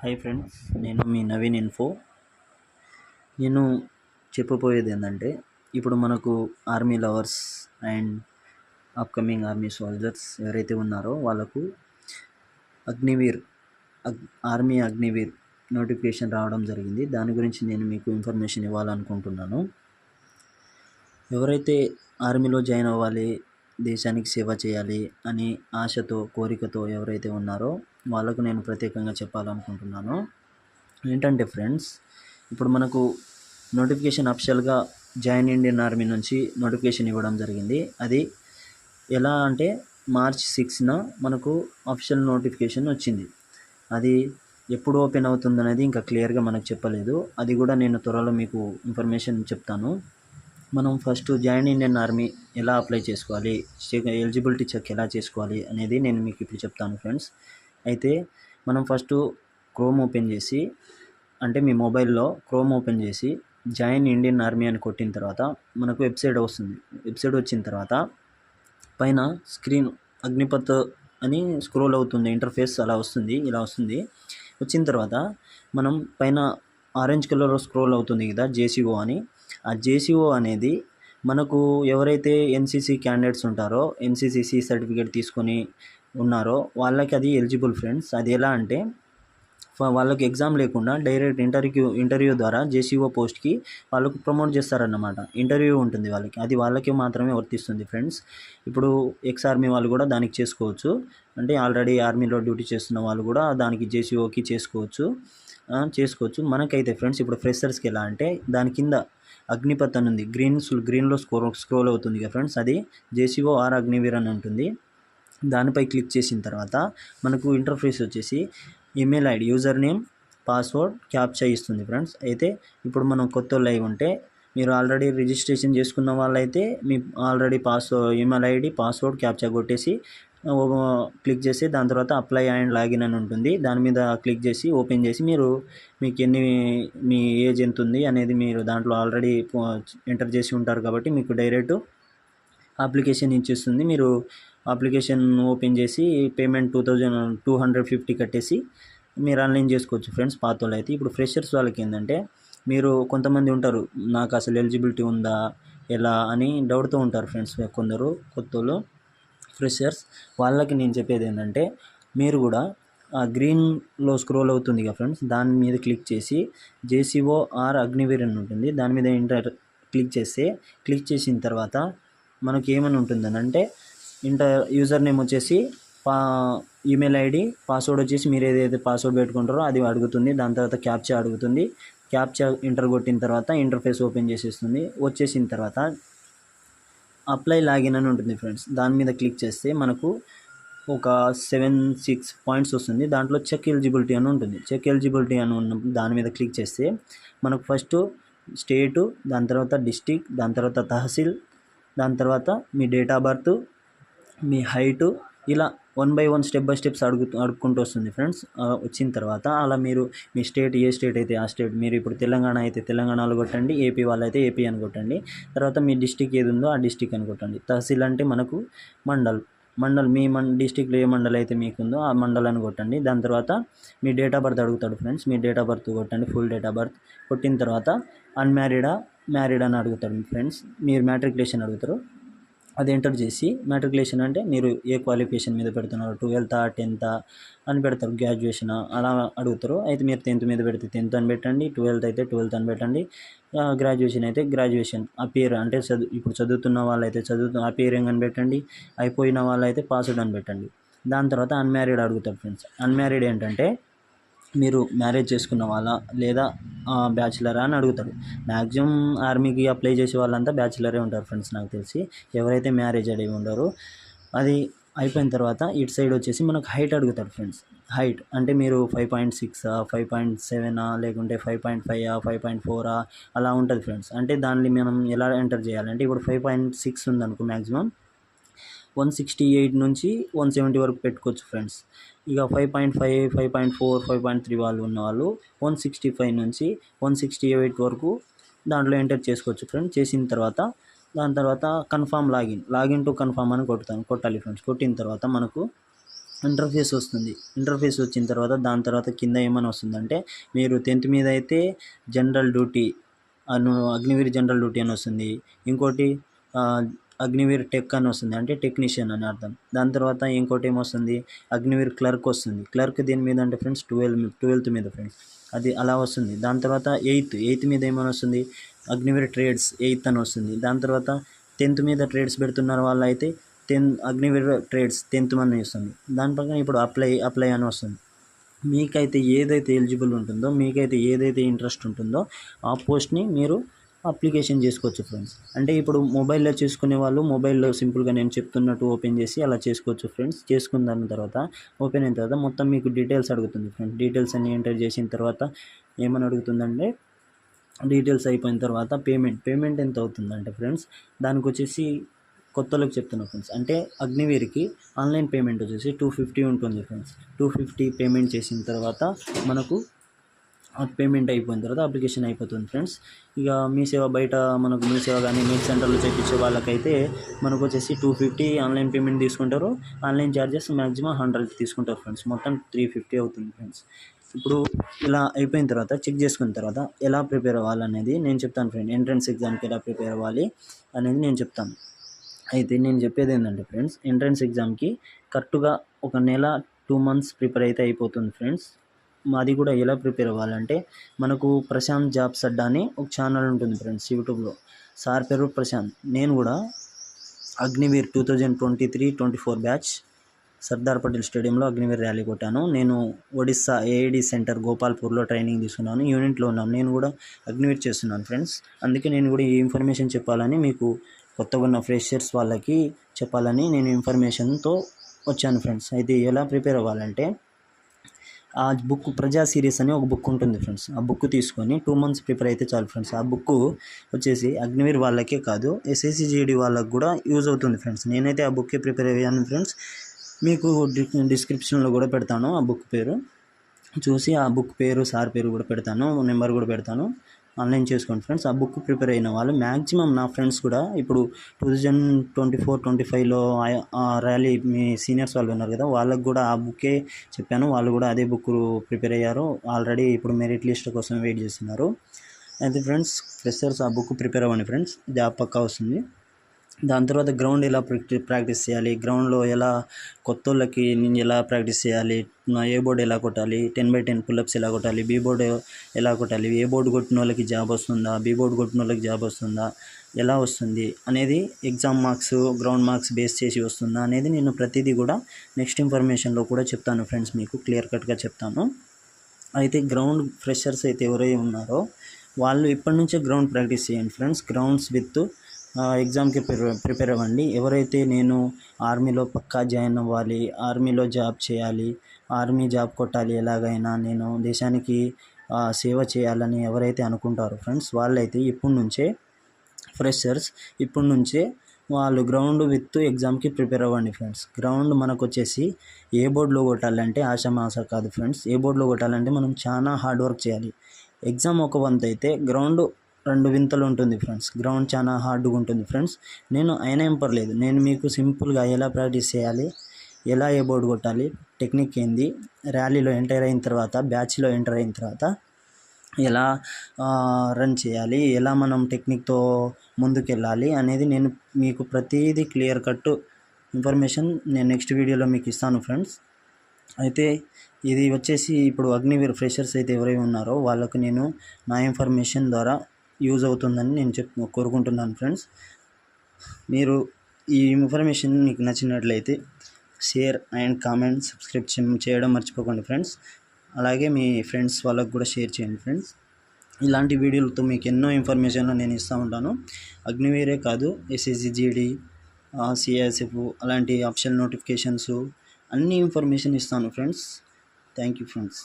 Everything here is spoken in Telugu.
హాయ్ ఫ్రెండ్స్, నేను మీ నవీన్ ఇన్ఫో. నేను చెప్పబోయేది ఏంటంటే, ఇప్పుడు మనకు army lovers and upcoming army soldiers ఎవరైతే ఉన్నారో వాళ్ళకు అగ్నివీర్ ఆర్మీ అగ్నివీర్ నోటిఫికేషన్ రావడం జరిగింది. దాని గురించి నేను మీకు ఇన్ఫర్మేషన్ ఇవ్వాలనుకుంటున్నాను. ఎవరైతే ఆర్మీలో జాయిన్ అవ్వాలి, దేశానికి సేవ చేయాలి అని ఆశతో కోరికతో ఎవరైతే ఉన్నారో వాళ్ళకు నేను ప్రత్యేకంగా చెప్పాలనుకుంటున్నాను. ఏంటంటే ఫ్రెండ్స్, ఇప్పుడు మనకు నోటిఫికేషన్ అఫిషియల్గా జాయిన్ ఇండియన్ ఆర్మీ నుంచి నోటిఫికేషన్ ఇవ్వడం జరిగింది. అది ఎలా అంటే మార్చ్ 6న మనకు అఫిషియల్ నోటిఫికేషన్ వచ్చింది. అది ఎప్పుడు ఓపెన్ అవుతుందనేది ఇంకా క్లియర్గా మనకు చెప్పలేదు. అది కూడా నేను త్వరలో మీకు ఇన్ఫర్మేషన్ చెప్తాను. మనం ఫస్ట్ జాయిన్ ఇండియన్ ఆర్మీ ఎలా అప్లై చేసుకోవాలి, ఎలిజిబిలిటీ చెక్ ఎలా చేసుకోవాలి అనేది నేను మీకు ఇప్పుడు చెప్తాను ఫ్రెండ్స్. అయితే మనం ఫస్ట్ క్రోమ్ ఓపెన్ చేసి, అంటే మీ మొబైల్లో క్రోమ్ ఓపెన్ చేసి జాయిన్ ఇండియన్ ఆర్మీ అని కొట్టిన తర్వాత మనకు వెబ్సైట్ వస్తుంది. వెబ్సైట్ వచ్చిన తర్వాత పైన స్క్రీన్ అగ్నిపత్ అని స్క్రోల్ అవుతుంది, ఇంటర్ఫేస్ అలా వస్తుంది, ఇలా వస్తుంది. వచ్చిన తర్వాత మనం పైన ఆరెంజ్ కలర్లో స్క్రోల్ అవుతుంది కదా జేసీఓ అని. ఆ జేసీఓ అనేది మనకు ఎవరైతే ఎన్సీసీ క్యాండిడేట్స్ ఉంటారో, ఎన్సీసీ సర్టిఫికేట్ తీసుకొని ఉన్నారో వాళ్ళకి అది ఎలిజిబుల్ ఫ్రెండ్స్. అది ఎలా అంటే వాళ్ళకి ఎగ్జామ్ లేకుండా డైరెక్ట్ ఇంటర్వ్యూ ద్వారా జేసీఓ పోస్ట్కి వాళ్ళకు ప్రమోట్ చేస్తారన్నమాట. ఇంటర్వ్యూ ఉంటుంది వాళ్ళకి, అది వాళ్ళకి మాత్రమే వర్తిస్తుంది ఫ్రెండ్స్. ఇప్పుడు ఎక్స్ ఆర్మీ వాళ్ళు కూడా దానికి చేసుకోవచ్చు, అంటే ఆల్రెడీ ఆర్మీలో డ్యూటీ చేస్తున్న వాళ్ళు కూడా దానికి జేసీఓకి చేసుకోవచ్చు. మనకైతే ఫ్రెండ్స్ ఇప్పుడు ఫ్రెషర్స్కి ఎలా అంటే దాని కింద అగ్నిపత్ అని ఉంది, గ్రీన్లో స్క్రోల్ అవుతుంది కదా ఫ్రెండ్స్, అది జేసీఓ ఆర్ అగ్నివీర్ అని ఉంటుంది. దానిపై క్లిక్ చేసిన తర్వాత మనకు ఇంటర్ఫేస్ వచ్చేసి email ID, user name, password, captcha ఇస్తుంది ఫ్రెండ్స్. అయితే ఇప్పుడు మనం కొత్త లైవ్ ఉంటే, మీరు ఆల్రెడీ రిజిస్ట్రేషన్ చేసుకున్న వాళ్ళైతే మీ already email ID, password, captcha కొట్టేసి క్లిక్ చేసి దాని తర్వాత అప్లై అండ్ లాగిన్ అని ఉంటుంది. దాని మీద క్లిక్ చేసి ఓపెన్ చేసి మీకు మీ ఏజ్ ఎంత ఉంది అనేది మీరు దాంట్లో ఆల్రెడీ ఎంటర్ చేసి ఉంటారు కాబట్టి మీకు డైరెక్ట్ అప్లికేషన్ ఇచ్చేస్తుంది. మీరు అప్లికేషన్ ఓపెన్ చేసి పేమెంట్ 250 కట్టేసి మీరు ఆన్లైన్ చేసుకోవచ్చు ఫ్రెండ్స్, పాత వాళ్ళు అయితే. ఇప్పుడు ఫ్రెషర్స్ వాళ్ళకి ఏంటంటే, మీరు కొంతమంది ఉంటారు నాకు అసలు ఎలిజిబిలిటీ ఉందా ఎలా అని డౌట్తో ఉంటారు ఫ్రెండ్స్, కొందరు కొత్తలు ఫ్రెషర్స్. వాళ్ళకి నేను చెప్పేది ఏంటంటే, మీరు కూడా ఆ గ్రీన్లో స్క్రోల్ అవుతుంది కదా ఫ్రెండ్స్, దాని మీద క్లిక్ చేసి జేసీఓ ఆర్ అగ్నివీర్ అని ఉంటుంది, దాని మీద క్లిక్ చేసిన తర్వాత మనకి ఏమని ఉంటుందని అంటే, యూజర్ నేమ్ వచ్చేసి ఈమెయిల్ ఐడి, పాస్వర్డ్ వచ్చేసి మీరు ఏదైతే పాస్వర్డ్ పెట్టుకుంటారో అది అడుగుతుంది. దాని తర్వాత క్యాప్చా అడుగుతుంది. క్యాప్చా ఎంటర్ కొట్టిన తర్వాత ఇంటర్ఫేస్ ఓపెన్ చేసేస్తుంది. వచ్చేసిన తర్వాత అప్లై లాగిన్ అని ఉంటుంది ఫ్రెండ్స్, దాని మీద క్లిక్ చేస్తే మనకు ఒక 7-6 పాయింట్స్ వస్తుంది. దాంట్లో చెక్ ఎలిజిబిలిటీ అని ఉంటుంది. చెక్ ఎలిజిబిలిటీ అని ఉన్నప్పుడు దాని మీద క్లిక్ చేస్తే మనకు ఫస్ట్ స్టేటు, దాని తర్వాత డిస్టిక్, దాని తర్వాత తహసీల్, దాని తర్వాత మీ డేట్ ఆఫ్ బర్త్, మీ హైటు, ఇలా 1 by 1 స్టెప్ బై స్టెప్స్ అడుక్కుంటూ వస్తుంది ఫ్రెండ్స్. వచ్చిన తర్వాత అలా మీరు మీ స్టేట్ ఏ స్టేట్ అయితే ఆ స్టేట్, మీరు ఇప్పుడు తెలంగాణ అయితే తెలంగాణలో కొట్టండి, ఏపీ వాళ్ళైతే ఏపీ అని కొట్టండి. తర్వాత మీ డిస్టిక్ ఏది ఉందో ఆ డిస్టిక్ అని కొట్టండి. తహసీల్ అంటే మనకు మండల్, మీ డిస్టిక్లో ఏ మండల్ అయితే మీకు ఉందో ఆ మండలాన్ని కొట్టండి. దాని తర్వాత మీ డేట్ ఆఫ్ బర్త్ అడుగుతాడు friends, me date of birth కొట్టండి, ఫుల్ డేట్ ఆఫ్ బర్త్ కొట్టిన తర్వాత అన్మ్యారీడా మ్యారీడ్ అని అడుగుతాడు ఫ్రెండ్స్. మీరు మ్యాట్రికులేషన్ అడుగుతారు, అది ఎంటర్ చేసి, మ్యాట్రికులేషన్ అంటే మీరు ఏ క్వాలిఫికేషన్ మీద పెడుతున్నారు, 12th 10th అని పెడతారు, గ్రాడ్యుయేషన్ అలా అడుగుతారు. అయితే మీరు 10th మీద పెడితే 10th అని పెట్టండి, 12th అయితే 12th అని పెట్టండి, గ్రాడ్యుయేషన్ అయితే గ్రాడ్యుయేషన్. అపియర్ అంటే ఇప్పుడు చదువుతున్న వాళ్ళైతే అపియరింగ్ అని పెట్టండి, అయిపోయిన వాళ్ళైతే పాస్డ్ అని పెట్టండి. దాని తర్వాత అన్మ్యారీడ్ అడుగుతారు ఫ్రెండ్స్. అన్మ్యారీడ్ ఏంటంటే మీరు మ్యారేజ్ చేసుకున్న వాళ్ళ లేదా బ్యాచిలరా అని అడుగుతాడు. మ్యాక్సిమం ఆర్మీకి అప్లై చేసే వాళ్ళంతా బ్యాచిలరే ఉంటారు ఫ్రెండ్స్ నాకు తెలిసి, ఎవరైతే మ్యారేజ్ అడిగి ఉండరో. అది అయిపోయిన తర్వాత ఇటు సైడ్ వచ్చేసి మనకు హైట్ అడుగుతాడు ఫ్రెండ్స్. హైట్ అంటే మీరు 5.6 5.7 లేకుంటే 5.5 5.4 అలా ఉంటుంది ఫ్రెండ్స్. అంటే దాన్ని మనం ఎలా ఎంటర్ చేయాలంటే, ఇప్పుడు 5.6 ఉందనుకో, మ్యాక్సిమం 168 నుంచి 170 వరకు పెట్టుకోవచ్చు ఫ్రెండ్స్. ఇక 5.5 5.4 5.3 వాళ్ళు ఉన్నవాళ్ళు 165 నుంచి 168 వరకు దాంట్లో ఎంటర్ చేసుకోవచ్చు ఫ్రెండ్స్. చేసిన తర్వాత దాని తర్వాత కన్ఫామ్ లాగిన్ టు కన్ఫామ్ అని కొట్టాలి ఫ్రెండ్స్. కొట్టిన తర్వాత మనకు ఇంటర్ఫేస్ వస్తుంది. ఇంటర్ఫేస్ వచ్చిన తర్వాత దాని తర్వాత కింద ఏమని వస్తుందంటే, మీరు 10th మీద అయితే general duty Agniveer general duty అని వస్తుంది. ఇంకోటి అగ్నివీర్ టెక్ అని వస్తుంది, అంటే టెక్నీషియన్ అని అర్థం. దాని తర్వాత ఇంకోటి ఏమొస్తుంది, అగ్నివీర్ క్లర్క్ వస్తుంది. క్లర్క్ దేని మీద అంటే ఫ్రెండ్స్ 12th మీద ఫ్రెండ్స్, అది అలా వస్తుంది. దాని తర్వాత 8th మీద ఏమని వస్తుంది, అగ్నివీర్ ట్రేడ్స్ 8th అని వస్తుంది. దాని తర్వాత 10th మీద ట్రేడ్స్ పెడుతున్నారు వాళ్ళు అయితే అగ్నివీర్ ట్రేడ్స్ 10th అని వస్తుంది. దాని పక్కన ఇప్పుడు అప్లై అని వస్తుంది. మీకైతే ఏదైతే ఎలిజిబుల్ ఉంటుందో, మీకైతే ఏదైతే ఇంట్రెస్ట్ ఉంటుందో ఆ పోస్ట్ని మీరు అప్లికేషన్ చేసుకోవచ్చు ఫ్రెండ్స్. అంటే ఇప్పుడు మొబైల్లో చేసుకునే వాళ్ళు మొబైల్లో సింపుల్గా నేను చెప్తున్నట్టు ఓపెన్ చేసి అలా చేసుకోవచ్చు ఫ్రెండ్స్. చేసుకున్న దాని తర్వాత ఓపెన్ అయిన తర్వాత మొత్తం మీకు డీటెయిల్స్ అడుగుతుంది ఫ్రెండ్స్. డీటెయిల్స్ అన్ని ఎంటర్ చేసిన తర్వాత ఏమని అడుగుతుందంటే, డీటెయిల్స్ అయిపోయిన తర్వాత పేమెంట్ ఎంత అవుతుందంటే ఫ్రెండ్స్, దానికి వచ్చేసి కొత్తలోకి చెప్తున్నా ఫ్రెండ్స్, అంటే అగ్నివీర్కి ఆన్లైన్ పేమెంట్ వచ్చేసి 250 ఉంటుంది ఫ్రెండ్స్. 250 పేమెంట్ చేసిన తర్వాత మనకు పేమెంట్ అయిపోయిన తర్వాత అప్లికేషన్ అయిపోతుంది ఫ్రెండ్స్. ఇక మీ సేవ బయట మనకు మీ సేవ కానీ మెయిల్ సెంటర్లో చేయించే వాళ్ళకైతే మనకు వచ్చేసి 250 ఆన్లైన్ పేమెంట్ తీసుకుంటారు. ఆన్లైన్ ఛార్జెస్ మ్యాక్సిమం 100 తీసుకుంటారు ఫ్రెండ్స్. మొత్తం 350 అవుతుంది ఫ్రెండ్స్. ఇప్పుడు ఇలా అయిపోయిన తర్వాత చెక్ చేసుకున్న తర్వాత ఎలా ప్రిపేర్ అవ్వాలనేది నేను చెప్తాను ఫ్రెండ్. ఎంట్రన్స్ ఎగ్జామ్కి ఎలా ప్రిపేర్ అవ్వాలి అనేది నేను చెప్తాను. అయితే నేను చెప్పేది ఏంటంటే ఫ్రెండ్స్, ఎంట్రన్స్ ఎగ్జామ్కి కరెక్ట్గా 1 నెల 2 months ప్రిపేర్ అయితే అయిపోతుంది ఫ్రెండ్స్. మాది కూడా ఎలా ప్రిపేర్ అవ్వాలంటే, మనకు ప్రశాంత్ జాబ్స్ అడ్డా అని ఒక ఛానల్ ఉంటుంది ఫ్రెండ్స్ యూట్యూబ్లో. సార్ పేరు ప్రశాంత్. నేను కూడా అగ్నివీర్ 2023-24 బ్యాచ్ సర్దార్ పటేల్ స్టేడియంలో అగ్నివీర్ ర్యాలీ కొట్టాను. నేను ఒడిస్సా ఏఐడి సెంటర్ గోపాల్పూర్లో ట్రైనింగ్ తీసుకున్నాను. యూనిట్లో ఉన్నాను. నేను కూడా అగ్నివీర్ చేస్తున్నాను ఫ్రెండ్స్. అందుకే నేను కూడా ఈ ఇన్ఫర్మేషన్ చెప్పాలని, మీకు కొత్తగా ఉన్న ఫ్రెషర్స్ వాళ్ళకి చెప్పాలని నేను ఇన్ఫర్మేషన్తో వచ్చాను ఫ్రెండ్స్. అయితే ఎలా ప్రిపేర్ అవ్వాలంటే, ఆ బుక్ ప్రజా సిరీస్ అని ఒక బుక్ ఉంటుంది ఫ్రెండ్స్. ఆ బుక్ తీసుకొని 2 months ప్రిపేర్ అయితే చాలు ఫ్రెండ్స్. ఆ బుక్ వచ్చేసి అగ్నివీర్ వాళ్ళకే కాదు, SSC/GD వాళ్ళకి కూడా యూజ్ అవుతుంది ఫ్రెండ్స్. నేనైతే ఆ బుక్కే ప్రిపేర్ అయ్యాను ఫ్రెండ్స్. మీకు డిస్క్రిప్షన్లో కూడా పెడతాను ఆ బుక్ పేరు. చూసి ఆ బుక్ పేరు, సార్ పేరు కూడా పెడతాను, నెంబర్ కూడా పెడతాను. ఆన్లైన్ చేసుకోండి ఫ్రెండ్స్. ఆ బుక్ ప్రిపేర్ అయిన వాళ్ళు మ్యాక్సిమం నా ఫ్రెండ్స్ కూడా ఇప్పుడు 2024-25లో ర్యాలీ మీ సీనియర్స్ వాళ్ళు ఉన్నారు కదా, వాళ్ళకు కూడా ఆ బుక్కే చెప్పాను. వాళ్ళు కూడా అదే బుక్ ప్రిపేర్ అయ్యారు. ఆల్రెడీ ఇప్పుడు మెరిట్ లిస్ట్ కోసం వెయిట్ చేస్తున్నారు. అయితే ఫ్రెండ్స్, ఫ్రెషర్స్ ఆ బుక్ ప్రిపేర్ అవ్వండి ఫ్రెండ్స్, జాబ్ పక్కా వస్తుంది. దాని తర్వాత గ్రౌండ్ ఎలా ప్రాక్టీస్ చేయాలి, గ్రౌండ్లో ఎలా కొత్త వాళ్ళకి నేను ఎలా ప్రాక్టీస్ చేయాలి, ఏ బోర్డు ఎలా కొట్టాలి, 10x10 పుల్అప్స్ ఎలా కొట్టాలి, బీ బోర్డు ఎలా కొట్టాలి, ఏ బోర్డు కొట్టిన వాళ్ళకి జాబ్ వస్తుందా, బీ బోర్డు కొట్టిన వాళ్ళకి జాబ్ వస్తుందా, ఎలా వస్తుంది అనేది, exam marks ground marks base చేసి వస్తుందా అనేది నేను ప్రతిదీ కూడా నెక్స్ట్ ఇన్ఫర్మేషన్లో కూడా చెప్తాను ఫ్రెండ్స్. మీకు క్లియర్ కట్గా చెప్తాను. అయితే గ్రౌండ్ ఫ్రెషర్స్ అయితే ఎవరైతే ఉన్నారో వాళ్ళు ఇప్పటి నుంచే గ్రౌండ్ ప్రాక్టీస్ చేయండి ఫ్రెండ్స్. గ్రౌండ్స్ విత్ ఎగ్జామ్కి ప్రిపేర్ అవ్వండి. ఎవరైతే నేను ఆర్మీలో పక్కా జాయిన్ అవ్వాలి, ఆర్మీలో జాబ్ చేయాలి, ఆర్మీ జాబ్ కొట్టాలి, ఎలాగైనా నేను దేశానికి సేవ చేయాలని ఎవరైతే అనుకుంటారో ఫ్రెండ్స్, వాళ్ళైతే ఇప్పటి నుంచే ఫ్రెషర్స్ ఇప్పటి నుంచే వాళ్ళు గ్రౌండ్ విత్ ఎగ్జామ్కి ప్రిపేర్ అవ్వండి ఫ్రెండ్స్. గ్రౌండ్ మనకు వచ్చేసి ఏ బోర్డులో కొట్టాలంటే ఆషామాషా కాదు ఫ్రెండ్స్. ఏ బోర్డులో కొట్టాలంటే మనం చాలా హార్డ్ వర్క్ చేయాలి. ఎగ్జామ్ ఒక వంతు అయితే గ్రౌండ్ 2 వింతలు ఉంటుంది ఫ్రెండ్స్. గ్రౌండ్ చాలా హార్డ్గా ఉంటుంది ఫ్రెండ్స్. నేను అయినా ఏం పర్లేదు, నేను మీకు సింపుల్గా ఎలా ప్రాక్టీస్ చేయాలి, ఎలా ఏ బోర్డు కొట్టాలి, టెక్నిక్ ఏంది, ర్యాలీలో ఎంటర్ అయిన తర్వాత, బ్యాచ్లో ఎంటర్ అయిన తర్వాత ఎలా రన్ చేయాలి, ఎలా మనం టెక్నిక్తో ముందుకెళ్ళాలి అనేది నేను మీకు ప్రతిదీ క్లియర్ కట్ ఇన్ఫర్మేషన్ నేను నెక్స్ట్ వీడియోలో మీకు ఇస్తాను ఫ్రెండ్స్. అయితే ఇది వచ్చేసి ఇప్పుడు అగ్నివీర్ ఫ్రెషర్స్ అయితే ఎవరైతే ఉన్నారో వాళ్ళకు నేను నా ఇన్ఫర్మేషన్ ద్వారా యూజ్ అవుతుందని నేను కోరుకుంటున్నాను ఫ్రెండ్స్. మీరు ఈ ఇన్ఫర్మేషన్ మీకు నచ్చినట్లయితే షేర్ అండ్ కామెంట్, సబ్స్క్రైబ్ చేయడం మర్చిపోకండి ఫ్రెండ్స్. అలాగే మీ ఫ్రెండ్స్ వాళ్ళకు కూడా షేర్ చేయండి ఫ్రెండ్స్. ఇలాంటి వీడియోలతో మీకు ఎన్నో ఇన్ఫర్మేషన్లు నేను ఇస్తూ ఉంటాను. అగ్నివీరే కాదు, SSC/GD, CISF అలాంటి ఆప్షన్ నోటిఫికేషన్స్ అన్ని ఇన్ఫర్మేషన్ ఇస్తాను ఫ్రెండ్స్. Thank you friends.